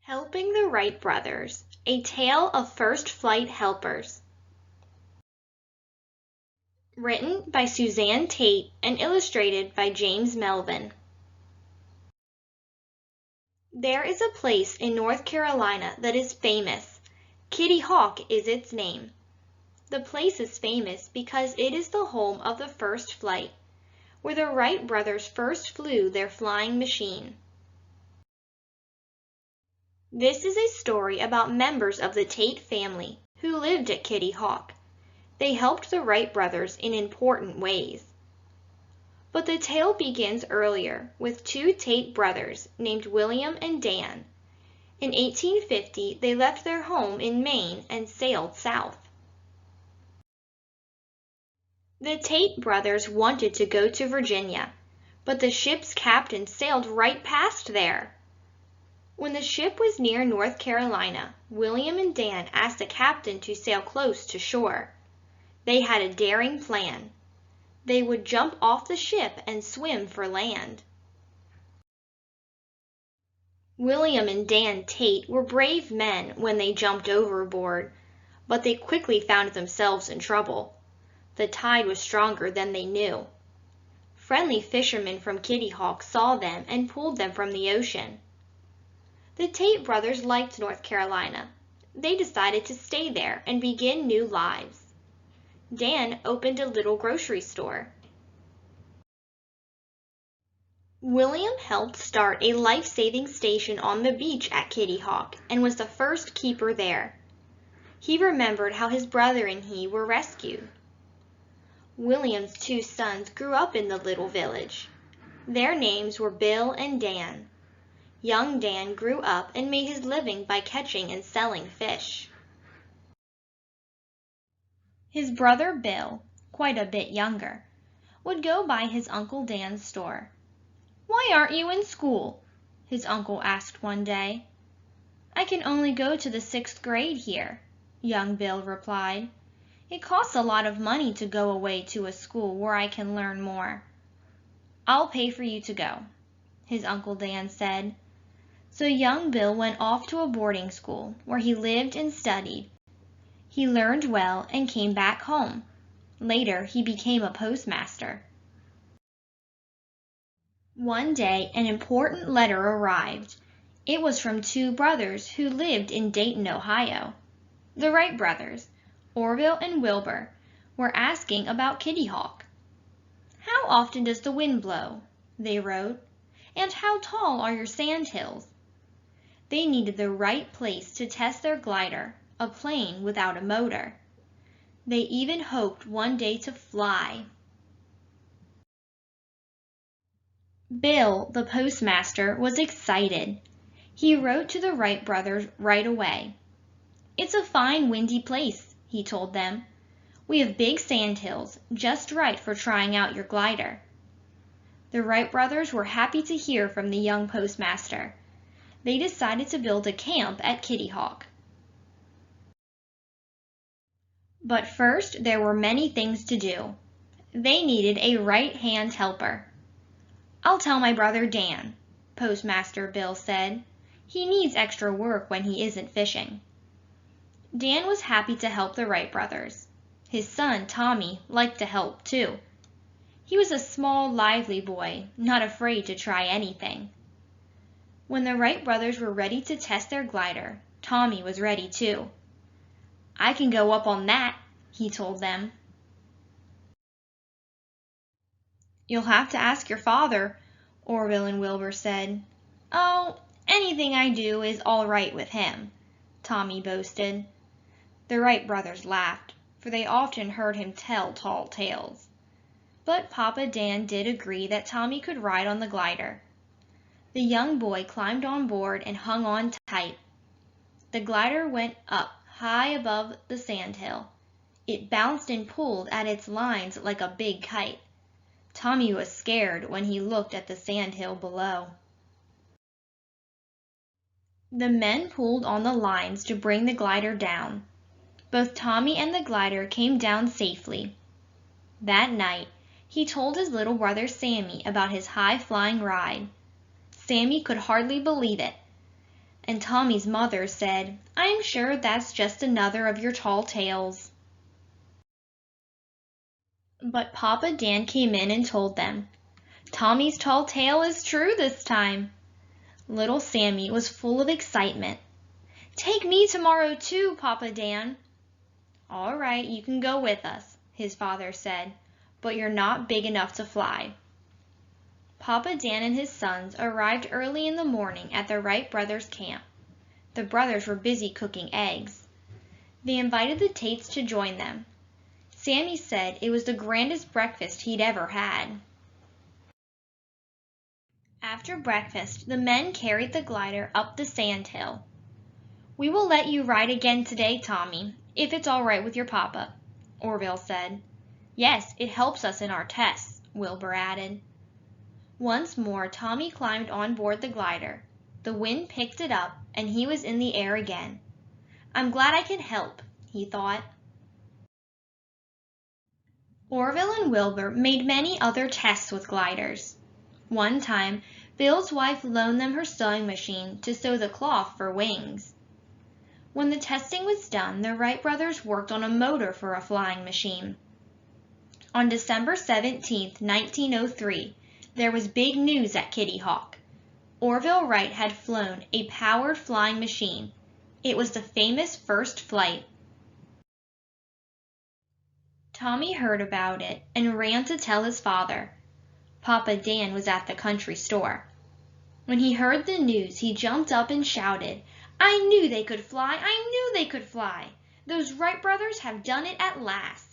Helping the Wright Brothers, a tale of first flight helpers. Written by Suzanne Tate and illustrated by James Melvin. There is a place in North Carolina that is famous. Kitty Hawk is its name. The place is famous because it is the home of the first flight, where the Wright brothers first flew their flying machine. This is a story about members of the Tate family who lived at Kitty Hawk. They helped the Wright brothers in important ways. But the tale begins earlier with two Tate brothers named William and Dan. In 1850, they left their home in Maine and sailed south. The Tate brothers wanted to go to Virginia, but the ship's captain sailed right past there. When the ship was near North Carolina, William and Dan asked the captain to sail close to shore. They had a daring plan. They would jump off the ship and swim for land. William and Dan Tate were brave men when they jumped overboard, but they quickly found themselves in trouble. The tide was stronger than they knew. Friendly fishermen from Kitty Hawk saw them and pulled them from the ocean. The Tate brothers liked North Carolina. They decided to stay there and begin new lives. Dan opened a little grocery store. William helped start a life-saving station on the beach at Kitty Hawk and was the first keeper there. He remembered how his brother and he were rescued. William's two sons grew up in the little village. Their names were Bill and Dan. Young Dan grew up and made his living by catching and selling fish. His brother Bill, quite a bit younger, would go by his Uncle Dan's store. "Why aren't you in school?" his uncle asked one day. "I can only go to the 6th grade here," young Bill replied. "It costs a lot of money to go away to a school where I can learn more." "I'll pay for you to go," his Uncle Dan said. So young Bill went off to a boarding school where he lived and studied. He learned well and came back home. Later, he became a postmaster. One day, an important letter arrived. It was from two brothers who lived in Dayton, Ohio. The Wright brothers, Orville and Wilbur, were asking about Kitty Hawk. "How often does the wind blow?" they wrote. "And how tall are your sandhills?" They needed the right place to test their glider, a plane without a motor. They even hoped one day to fly. Bill, the postmaster, was excited. He wrote to the Wright brothers right away. "It's a fine windy place," he told them. "We have big sandhills, just right for trying out your glider." The Wright brothers were happy to hear from the young postmaster. They decided to build a camp at Kitty Hawk. But first, there were many things to do. They needed a right-hand helper. "I'll tell my brother Dan," Postmaster Bill said. "He needs extra work when he isn't fishing." Dan was happy to help the Wright brothers. His son, Tommy, liked to help too. He was a small, lively boy, not afraid to try anything. When the Wright brothers were ready to test their glider, Tommy was ready too. "I can go up on that," he told them. "You'll have to ask your father," Orville and Wilbur said. "Oh, anything I do is all right with him," Tommy boasted. The Wright brothers laughed, for they often heard him tell tall tales. But Papa Dan did agree that Tommy could ride on the glider. The young boy climbed on board and hung on tight. The glider went up high above the sandhill. It bounced and pulled at its lines like a big kite. Tommy was scared when he looked at the sandhill below. The men pulled on the lines to bring the glider down. Both Tommy and the glider came down safely. That night, he told his little brother Sammy about his high-flying ride. Sammy could hardly believe it. and Tommy's mother said, "I'm sure that's just another of your tall tales." But Papa Dan came in and told them, "Tommy's tall tale is true this time." Little Sammy was full of excitement. "Take me tomorrow too, Papa Dan." "All right, you can go with us," his father said, "but you're not big enough to fly." Papa Dan and his sons arrived early in the morning at the Wright Brothers' camp. The brothers were busy cooking eggs. They invited the Tates to join them. Sammy said it was the grandest breakfast he'd ever had. After breakfast, the men carried the glider up the sand hill. "We will let you ride again today, Tommy, if it's all right with your papa," Orville said. "Yes, it helps us in our tests," Wilbur added. Once more, Tommy climbed on board the glider. The wind picked it up, and he was in the air again. "I'm glad I can help," he thought. Orville and Wilbur made many other tests with gliders. One time, Bill's wife loaned them her sewing machine to sew the cloth for wings. When the testing was done, the Wright brothers worked on a motor for a flying machine. On December 17, 1903, there was big news at Kitty Hawk. Orville Wright had flown a powered flying machine. It was the famous first flight. Tommy heard about it and ran to tell his father. Papa Dan was at the country store. When he heard the news, he jumped up and shouted, "I knew they could fly! I knew they could fly! Those Wright brothers have done it at last!"